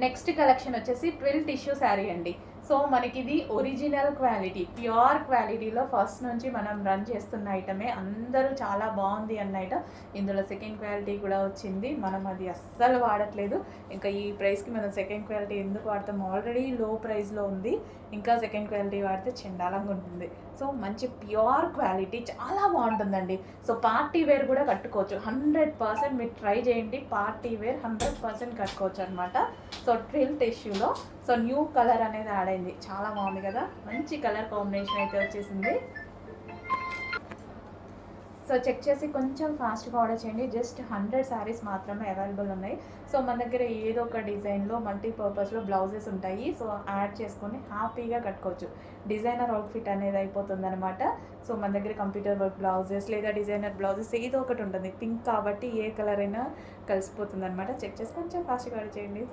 Next collection వచ్చేసి twill tissue sari అండి. So మనకి ఇది ఒరిజినల్ క్వాలిటీ, ప్యూర్ క్వాలిటీలో ఫస్ట్ నుంచి మనం రన్ చేస్తున్న ఐటమే. అందరూ చాలా బాగుంది అన్న ఐటమ్. ఇందులో సెకండ్ క్వాలిటీ కూడా వచ్చింది. మనం అది అస్సలు వాడట్లేదు. ఇంకా ఈ ప్రైస్కి మనం సెకండ్ క్వాలిటీ ఎందుకు వాడతాం? ఆల్రెడీ లో ప్రైస్లో ఉంది, ఇంకా సెకండ్ క్వాలిటీ వాడితే చండాలంగా ఉంటుంది. సో మంచి ప్యూర్ క్వాలిటీ చాలా బాగుంటుందండి. సో పార్టీ వేర్ కూడా కట్టుకోవచ్చు. 100% మీరు ట్రై చేయండి. పార్టీ వేర్ 100% కట్టుకోవచ్చు అనమాట. సో ట్విల్ టిష్యూలో సో న్యూ కలర్ అనేది యాడ్ అయింది. చాలా బాగుంది కదా, మంచి కలర్ కాంబినేషన్ అయితే వచ్చేసింది. సో చెక్ చేసి కొంచెం ఫాస్ట్గా ఆర్డర్ చేయండి. జస్ట్ 100 శారీస్ మాత్రమే అవైలబుల్ ఉన్నాయి. సో మన దగ్గర ఏదో ఒక డిజైన్లో మల్టీపర్పస్లో బ్లౌజెస్ ఉంటాయి. సో యాడ్ చేసుకొని హ్యాపీగా కట్టుకోవచ్చు. డిజైనర్ అవుట్ఫిట్ అనేది అయిపోతుంది అనమాట. సో మన దగ్గర కంప్యూటర్ వర్క్ బ్లౌజెస్ లేదా డిజైనర్ బ్లౌజెస్ ఏదో ఒకటి ఉంటుంది. పింక్ కాబట్టి ఏ కలర్ అయినా కలిసిపోతుంది అనమాట. చెక్ చేసి కొంచెం ఫాస్ట్గా ఆర్డర్ చేయండి.